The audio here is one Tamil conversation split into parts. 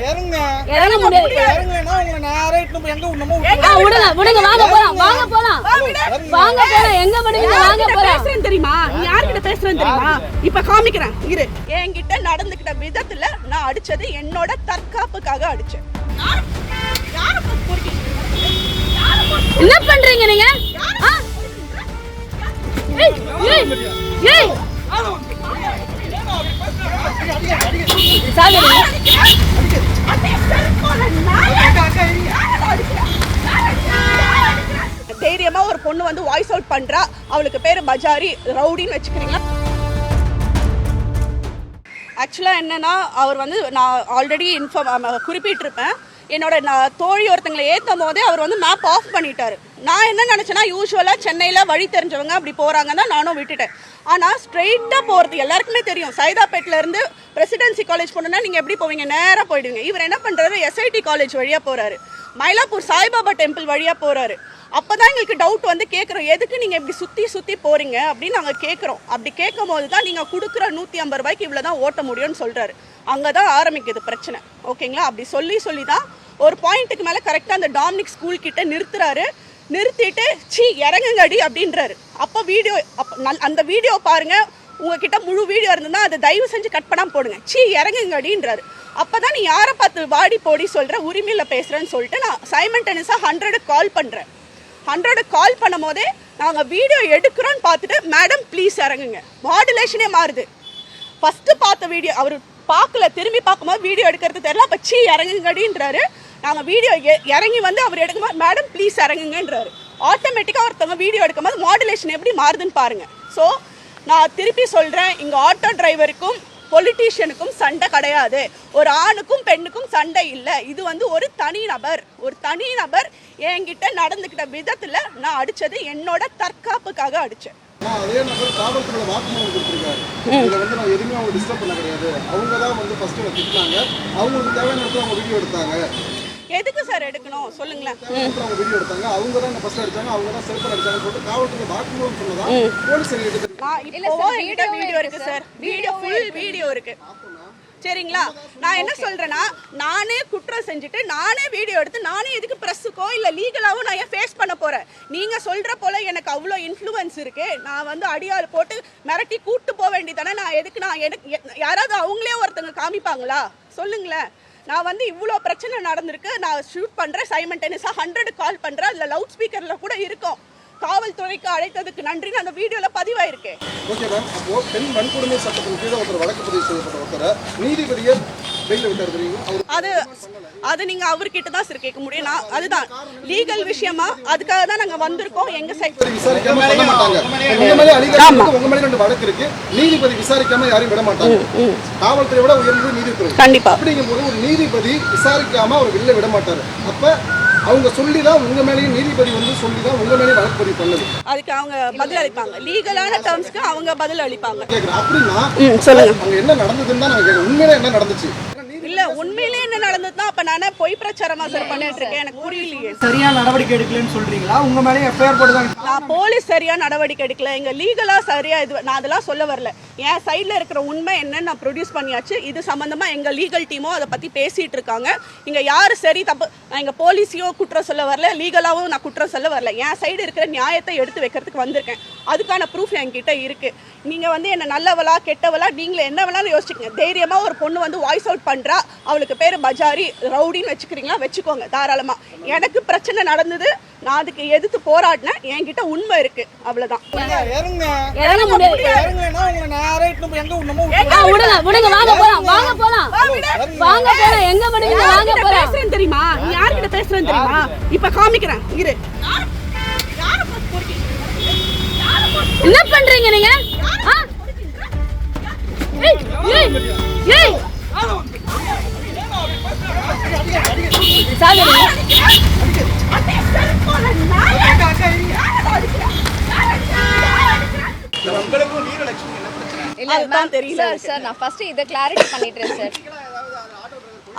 இறங்க முடியாது. இறங்கலனா உங்களை நேரா இட்டுன்னு போய் எங்க விடணுமோ விடுங்க. வாங்க போலாம். எங்க விடுங்க? வாங்க போலாம். பேசுறேன் தெரியுமா? நீ யார்கிட்ட பேசுறேன் தெரியுமா? இப்ப காமிக்கிறேன். இரு. என்கிட்ட நடந்துக்கிட்ட விதத்துல நான் அடிச்சது என்னோட தற்காப்புக்காக அடிச்சேன். என்ன பண்றீங்க நீங்க? தைரியமா ஒரு பொண்ணு வந்து வாய்ஸ் அவுட் பண்றா, அவளுக்கு பேரு பஜாரி ரவுடின்னு வச்சுக்கிறீங்களா? ஆக்சுவலா என்னன்னா, அவர் வந்து நான் ஆல்ரெடி குறிப்பிட்டிருப்பேன். என்னோட தோழி ஒருத்தங்களை ஏற்றும் போதே அவர் வந்து மேப் ஆஃப் பண்ணிட்டாரு. நான் என்ன நினச்சேன்னா, யூஸ்வலாக சென்னையில் வழி தெரிஞ்சவங்க அப்படி போகிறாங்க தான் நானும் விட்டுட்டேன். ஆனால் ஸ்ட்ரெயிட்டாக போகிறது எல்லாருக்குமே தெரியும். சைதாப்பேட்டிலேருந்து பிரசிடென்சி காலேஜ் போனோன்னா நீங்கள் எப்படி போவீங்க? நேராக போயிடுவீங்க. இவர் என்ன பண்ணுறாரு, எஸ்ஐடி காலேஜ் வழியாக போகிறாரு, மயிலாப்பூர் சாய்பாபா டெம்பிள் வழியாக போகிறாரு. அப்போ தான் எங்களுக்கு டவுட் வந்து கேட்குறோம், எதுக்கு நீங்கள் இப்படி சுற்றி போகிறீங்க அப்படின்னு நாங்கள் கேட்குறோம். அப்படி கேட்கும் போது தான் நீங்கள் கொடுக்குற 150 ரூபாய்க்கு இவ்வளோ தான் ஓட்ட முடியும்னு சொல்கிறாரு. அங்கே தான் ஆரம்பிக்குது பிரச்சனை. ஓகேங்களா? அப்படி சொல்லி தான் ஒரு பாயிண்ட்டுக்கு மேலே கரெக்டாக அந்த டாமினிக் ஸ்கூல் கிட்ட நிறுத்துறாரு. நிறுத்திட்டு இறங்குங்கடி அப்படின்றாரு. அப்போ அந்த வீடியோ பாருங்க, உங்ககிட்ட முழு வீடியோ இருந்ததுன்னா அதை தயவு செஞ்சு கட் பண்ணாமல் போடுங்க. இறங்குங்கடின்றாரு. அப்போ தான் நீ யாரை பார்த்து வாடி போடி சொல்கிற, உரிமையில் பேசுகிறேன்னு சொல்லிட்டு நான் சைமல்டேனியஸாக 100 கால் பண்ணுறேன். 100 கால் பண்ணும் போதே நாங்கள் வீடியோ எடுக்கிறோன்னு பார்த்துட்டு, மேடம் ப்ளீஸ் இறங்குங்க. மாடுலேஷனே மாறுது. ஃபஸ்ட்டு பார்த்த வீடியோ அவர் பார்க்கல, திரும்பி பார்க்கும்போது வீடியோ எடுக்கிறது தெரியல. அப்போ இறங்குங்கடின்றாரு. நாங்கள் வீடியோ இறங்கி வந்து அவர் எடுக்கும்போது மேடம் ப்ளீஸ் இறங்குங்கன்றாரு. ஆட்டோமேட்டிக்காக ஒருத்தவங்க வீடியோ எடுக்கும்போது மாடுலேஷன் எப்படி மாறுதுன்னு பாருங்கள். ஸோ நான் திருப்பி சொல்கிறேன், இங்கே ஆட்டோ டிரைவருக்கும் பொலிட்டீஷியனுக்கும் சண்டை கிடையாது. ஒரு ஆணுக்கும் பெண்ணுக்கும் சண்டை இல்லை. இது வந்து ஒரு தனிநபர் என்கிட்ட நடந்துக்கிட்ட விதத்தில் நான் அடித்தது என்னோட தற்காப்புக்காக அடித்தேன். அதே நபர் காவல்துறையில வாக்குமூலம் கொடுத்திருக்காரு. இதுல வந்து நான் எதுவுமே அவங்க டிஸ்டர்ப் பண்ண கிடையாது. அவங்க தான் வந்து ஃபர்ஸ்ட் திட்டினாங்க. அவங்களுக்கு தேவையான இடத்துல அவங்க வீடியோ எடுத்தாங்க. எதுக்கு சார் எடுக்கணும் சொல்லுங்களேன்? அவங்க வீடியோ எடுத்தாங்க. அவங்க தான் ஃபர்ஸ்ட் அடிச்சாங்க. அவங்க தான் செல்ஃபர் அடிச்சாங்கன்னு சொல்லிட்டு காவல்துறை வாக்குமூலம் சொன்னதா போலீஸ் எடுத்து. இப்போ வீடியோ இருக்கு சார். ஃபுல் வீடியோ இருக்கு. சரிங்களா? நான் என்ன சொல்றேன்னா, நானே குற்றம் செஞ்சுட்டு நானே வீடியோ எடுத்து நானே எதுக்கு பிரஸ்ஸுக்கோ இல்லை லீகலாகவும் நான் ஏன் ஃபேஸ் பண்ண போறேன்? நீங்க சொல்ற போல எனக்கு அவ்வளோ இன்ஃப்ளூயன்ஸ் இருக்கு. நான் வந்து அடியாள் போட்டு மிரட்டி கூட்டு போக வேண்டியதானே. நான் எதுக்கு யாராவது அவங்களே ஒருத்தங்க காமிப்பாங்களா சொல்லுங்களேன்? நான் வந்து இவ்வளோ பிரச்சனை நடந்திருக்கு. நான் ஷூட் பண்ணுறேன், சைமல்டேனியஸாக 100 கால் பண்ணுறேன். அதில் லவுட் ஸ்பீக்கரில் கூட இருக்கும். காவல்துறைக்கு அழைத்ததுக்கு நன்றின்னு அந்த வீடியோல பதிவாயிருக்கு. Okay ma'am. அப்போ பெண் வன்கொடுமை சட்டத்தின் கீழ ஒருத்தர் வழக்கு பதிவு செய்யப்பட்ட ஒருத்தரை நீதிபதியை பெயில்ல விட்டாரு தெரியுமா? அது நீங்க அவர்கிட்ட தான் சார் கேட்க முடியும். நான் அதுதான் லீகல் விஷயமா, அதுக்காக தான் நாங்க வந்திருக்கோம். எங்க சைடு விசாரிக்காம பண்ண மாட்டாங்க. உங்க மேல அலிகேஷன், உங்க மேல 2 வழக்கு இருக்கு. நீதிபதி விசாரிக்காம யாரையும் விட மாட்டாங்க. காவல்துறை விட உயர்ந்தது நீதித்துறை. கண்டிப்பா. அப்படிங்கும்போது ஒரு நீதிபதி விசாரிக்காம அவர் வெளில விட மாட்டாரு. அப்ப அவங்க சொல்லிதான் உங்க மேலேயும் நீதிபதி வந்து சொல்லிதான் உங்க மேலேயும் வழக்கு பதிவு பண்ணது. அதுக்கு அவங்க பதில் அளிப்பாங்க. லீகலான டேர்ம்ஸ்க்கு அவங்க பதில் அளிப்பாங்க. கேக்குறேன். அப்படின்னா சொல்லுங்க, அங்க என்ன நடந்ததுன்னு தான் நான் கேக்குறேன். உண்மையிலே என்ன நடந்துச்சு? இல்ல உண்மையிலே என்ன நடந்ததுன்னா, அப்ப நானே பொய் பிரச்சாரமா சார் பண்ணிட்டு இருக்கேன். எனக்கு புரியலையே. சரியா நடவடிக்கை எடுக்கலன்னு சொல்றீங்களா? உங்க மேலே எஃப்ஐஆர் போடுறாங்க. நான் போலீஸ் சரியா நடவடிக்கை எடுக்கல. எங்க லீகலா சரியா நான் அதெல்லாம் சொல்ல வரல. என் சைட்ல இருக்கிற உண்மை என்னன்னு நான் ப்ரொடியூஸ் பண்ணியாச்சு. இது சம்பந்தமா எங்க லீகல் டீமோ அதை பத்தி பேசிட்டு இருக்காங்க. இங்க யாரு சரி தப்பு, நான் எங்க போலீஸையும் குற்றம் சொல்ல வரல, லீகலாவும் நான் குற்றம் சொல்ல வரல. என் சைடு இருக்கிற நியாயத்தை எடுத்து வைக்கிறதுக்கு வந்திருக்கேன். அதுக்கான ப்ரூஃப் என்கிட்ட இருக்கு. நீங்க வந்து என்ன நல்லவளா கெட்டவளா நீங்களே என்ன வேணாலும் யோசிச்சுக்கங்க. தைரியமா ஒரு பொண்ணு வந்து வாய்ஸ் அவுட் பண்றா, அவளுக்கு பேரு பஜாரி ரவுடின்னு வச்சுக்கிறீங்களா, வச்சுக்கோங்க தாராளமா. எனக்கு பிரச்சனை நடந்தது, நான் அதுக்கு எதிர்த்து போராடினேன். என்கிட்ட உண்மை இருக்கு, அவ்வளவுதான். இறங்க முடியாது. இறங்கலனா உங்களை நேரா இட்டுன்னு போய் எங்க விடணுமோ விடுங்க. வாங்க போலாம். எங்க விடுங்க? வாங்க போலாம். பேசுறேன் தெரியுமா? நீ யார்கிட்ட பேசுறேன் தெரியுமா? இப்ப காமிக்கிறேன். இரு. என்ன பண்றீங்க நீங்க? இல்ல மேம் தெரியல சார். நான் ஃபர்ஸ்ட் இத கிளாரிட்டி பண்ணிட்டேன் சார்.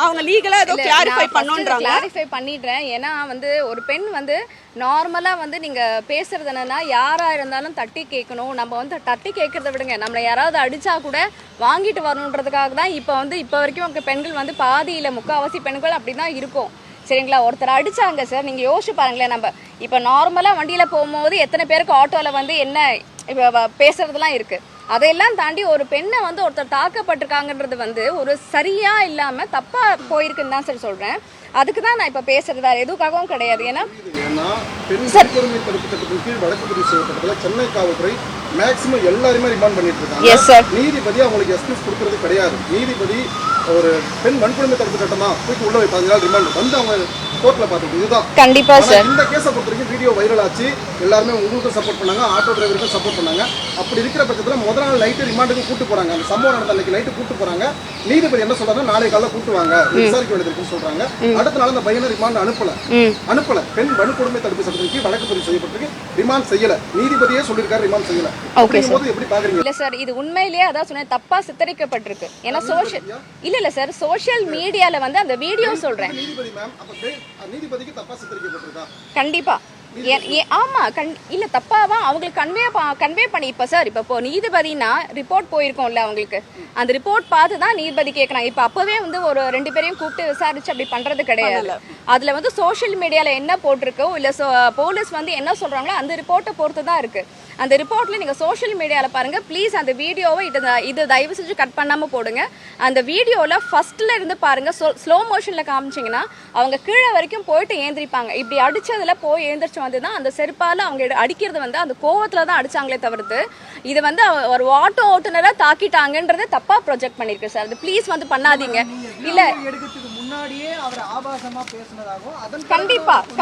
அவங்க லீகலா ஏதோ கிளாரிஃபை பண்ணுன்றாங்க. கிளாரிஃபை பண்ணிடுறேன். ஏன்னா வந்து ஒரு பெண் வந்து நார்மலா வந்து நீங்க பேசுறது என்னன்னா யாரா இருந்தாலும் தட்டி கேட்கணும். நம்ம வந்து தட்டி கேட்கறத விடுங்க, நம்மளை யாராவது அடிச்சா கூட வாங்கிட்டு வரணுன்றதுக்காக தான் இப்போ வந்து இப்போ வரைக்கும் பெண்கள் வந்து பாதியில முக்கால்வாசி பெண்கள் அப்படிதான் இருக்கும். சரிங்களா? ஒருத்தர் அடிச்சாங்க சார், நீங்க யோசிச்சு பாருங்களேன். நம்ம இப்போ நார்மலா வண்டியில போகும்போது எத்தனை பேருக்கு ஆட்டோல வந்து என்ன இப்போ பேசுறதுலாம் இருக்கு. அதையெல்லாம் தாண்டி ஒரு பெண்ணை வந்து ஒருத்தர் தாக்கப்பட்டிருக்காங்கன்றது வந்து ஒரு சரியா இல்லாம தப்பா போயிருக்குன்னு தான் சார் சொல்றேன். அதுக்கு தான் நான் இப்ப பேசுறது, வேற எதுக்காகவும் கிடையாது. ஏன்னா பெண் வன்கொடுமை தடுப்பு சட்டத்தின் கீழ் வழக்கு பதிவு செய்யப்பட்டதுல சென்னை காவல்துறை மேக்சிமம் எல்லாருமே ரிமாண்ட் பண்ணிட்டு இருக்காங்க. நீதிபதி அவங்களுக்கு எக்ஸ்கியூஸ் கொடுக்கறது கிடையாது. நீதிபதி ஒரு பெண் வன்கொடுமை தடுப்பு சட்டமா தூக்கி உள்ள வைப்பாங்க, 15 நாள் ரிமாண்ட் வந்து அவங்க கோர்ட்ல பார்த்துட்டு இதுதான் கண்டிப்பா சார். இந்த கேஸை பொறுத்த வரைக்கும் வீடியோ வைரல் ஆச்சு, எல்லாருமே உங்களுக்கும் சப்போர்ட் பண்ணாங்க, ஆட்டோ டிரைவருக்கும் சப்போர்ட் பண்ணாங்க. அப்படி இருக்கிற பட்சத்தில் முதல் நாள் நைட்டு ரிமாண்டுக்கு கூட்டு போறாங்க. அந்த சம்பவம் நடந்த அன்னைக்கு நைட்டு கூட்டு போறாங்க. நீதிபதி என்ன சொல்றாங்க, நாளை காலையில கூட்டு வாங்க விசாரிக்க வேண்டியது சொல்றாங்க. அடுத்த நாள் அந்த பையனை ரிமாண்ட் அனுப்பல. பெண் வன்கொடுமை தடுப்பு சட்டத்திற்கு வழக்கு பதிவு செய்யப்பட்டிருக்கு, ரிமாண்ட் செய்யல. நீதிபதியே சொல்லியிருக்காரு ரிமாண்ட் செய்யல. எப்படி பாக்குறீங்க? இல்ல சார், இது உண்மையிலேயே அதான் சொன்னேன், தப்பா சித்தரிக்கப்பட்டிருக்கு. ஏன்னா இல்ல சார், சோஷியல் மீடியால வந்து அந்த வீடியோ சொல்றேன். நீதிபதி மேம், அப்ப நீதிபதிக்கு தப்பா சித்தரிக்கப்பட்டிருக்கா? கண்டிப்பா. ஆமா, இல்ல தப்பாவா அவங்களுக்கு கன்வே பண்ணி. இப்ப சார் இப்போ நீதிபதினா ரிப்போர்ட் போயிருக்கோம்ல அவங்களுக்கு, அந்த ரிப்போர்ட் பார்த்து தான் நீதிபதி கேட்கறாங்க. இப்ப அப்பவே வந்து ஒரு 2 பேரையும் கூப்பிட்டு விசாரிச்சு அப்படி பண்றது கிடையாது. அதுல வந்து சோஷியல் மீடியால என்ன போட்டிருக்கோ இல்ல போலீஸ் வந்து என்ன சொல்றாங்களோ அந்த ரிப்போர்ட்டை பொறுத்து தான் இருக்கு. அந்த ரிப்போர்ட்ல நீங்க சோஷியல் மீடியால பாருங்க ப்ளீஸ். அந்த வீடியோவை இது தயவு செஞ்சு கட் பண்ணாம போடுங்க. அந்த வீடியோல ஃபர்ஸ்ட்ல இருந்து பாருங்க, ஸ்லோ மோஷன்ல காமிச்சிங்கன்னா அவங்க கீழே வரைக்கும் போயிட்டு ஏந்திரிப்பாங்க. இப்படி அடிச்சதுல போய் ஏந்திரிச்சு வந்துதான் அந்த செருப்பால அவங்க அடிக்கிறது வந்து அந்த கோவத்துல தான் அடிச்சாங்களே தவிர்த்து இது வந்து ஒரு ஆட்டோ ஓட்டுநரா தாக்கிட்டாங்கன்றதை தப்பா ப்ரொஜெக்ட் பண்ணிருக்கு சார். அது ப்ளீஸ் வந்து பண்ணாதீங்க. இல்ல முன்னாடியே அவர் ஆபாசமா பேசினதாகவும்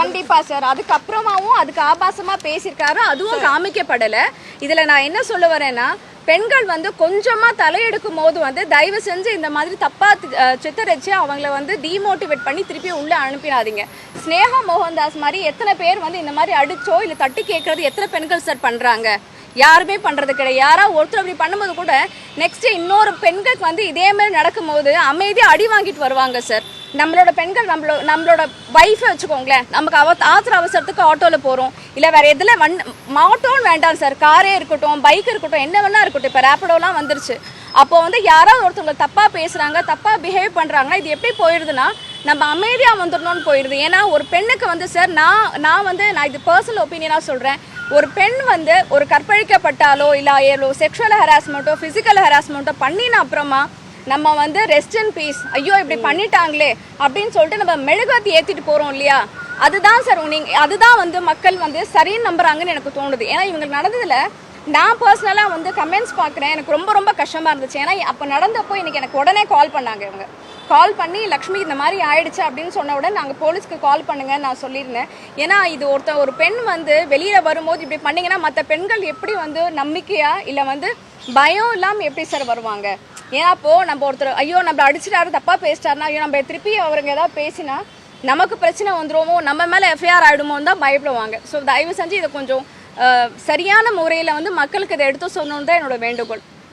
கண்டிப்பா சார், அதுக்கப்புறமாவும் அதுக்கு ஆபாசமா பேசியிருக்காரு, அதுவும் காமிக்கப்படல. இதுல நான் என்ன சொல்ல வரேன்னா, பெண்கள் வந்து கொஞ்சமா தலையெடுக்கும் போது வந்து தயவு செஞ்சு இந்த மாதிரி தப்பா சித்தரிச்சு அவங்கள வந்து டிமோட்டிவேட் பண்ணி திருப்பி உள்ள அனுப்பிடாதீங்க. ஸ்னேகா மோகன்தாஸ் மாதிரி எத்தனை பேர் வந்து இந்த மாதிரி அடிச்சோ இல்ல தட்டி கேட்கறது எத்தனை பெண்கள் சார் பண்றாங்க? யாருமே பண்றது கிடையாது. யாராவது ஒருத்தர் அப்படி பண்ணும்போது கூட நெக்ஸ்ட் இன்னொரு பெண்களுக்கு வந்து இதே மாதிரி நடக்கும் போது அமைதியா அடி வாங்கிட்டு வருவாங்க சார். நம்மளோட பெண்கள் நம்மளோட வைஃபை வச்சுக்கோங்களேன், நமக்கு ஆத்திர அவசரத்துக்கு ஆட்டோல போறோம் இல்ல வேற எதுல ஆட்டோன்னு வேண்டாம் சார், காரே இருக்கட்டும் பைக் இருக்கட்டும் என்ன வேணா இருக்கட்டும், இப்ப ரேப்பிடோலாம் வந்துருச்சு. அப்போ வந்து யாராவது ஒருத்தவங்க தப்பா பேசுறாங்க தப்பா பிஹேவ் பண்றாங்கன்னா இது எப்படி போயிடுதுன்னா நம்ம அமைதியா வந்துடணும்னு போயிடுது. ஏன்னா ஒரு பெண்ணுக்கு வந்து சார் நான் இது பர்சனல் ஒப்பீனியனா சொல்றேன், ஒரு பெண் வந்து ஒரு கற்பழிக்கப்பட்டாலோ இல்ல செக்ஷுவல் ஹராஸ்மெண்ட்டோ பிசிக்கல் ஹராஸ்மெண்ட்டோ பண்ணின அப்புறமா நம்ம வந்து ரெஸ்ட் அண்ட் பீஸ், ஐயோ இப்படி பண்ணிட்டாங்களே அப்படின்னு சொல்லிட்டு நம்ம மெழுகுவத்தி ஏத்திட்டு போறோம் இல்லையா, அதுதான் சார் அதுதான் வந்து மக்கள் வந்து சரின்னு நம்புறாங்கன்னு எனக்கு தோணுது. ஏன்னா இவங்களுக்கு நடந்ததுல நான் பர்சனலா வந்து கமெண்ட்ஸ் பார்க்குறேன், எனக்கு ரொம்ப ரொம்ப கஷ்டமா இருந்துச்சு. ஏன்னா அப்போ நடந்தப்போ எனக்கு உடனே கால் பண்ணாங்க. இவங்க கால் பண்ணி லக்ஷ்மி இந்த மாதிரி ஆயிடுச்சு அப்படின்னு சொன்ன உடனே நாங்கள் போலீஸ்க்கு கால் பண்ணுங்க நான் சொல்லியிருந்தேன். ஏன்னா இது ஒரு பெண் வந்து வெளியில வரும்போது இப்படி பண்ணீங்கன்னா மற்ற பெண்கள் எப்படி வந்து நம்பிக்கையா இல்லை வந்து பயம் இல்லாமல் எப்படி சார் வருவாங்க? ஏன்னா அப்போ நம்ம ஒருத்தர் ஐயோ நம்ம அடிச்சிட்டாரு தப்பா பேசிட்டாருன்னா ஐயோ நம்ம திருப்பி அவருங்க ஏதாவது பேசினா நமக்கு பிரச்சனை வந்துருமோ, நம்ம மேலே எஃப்ஐஆர் ஆகிடுமோன்னு தான் பயப்படுவாங்க. ஸோ தயவு செஞ்சு இதை கொஞ்சம் சரியான முறையில் வந்து மக்களுக்கு இதை எடுத்து சொல்லணுன்னு தான் என்னோட வேண்டுகோள்.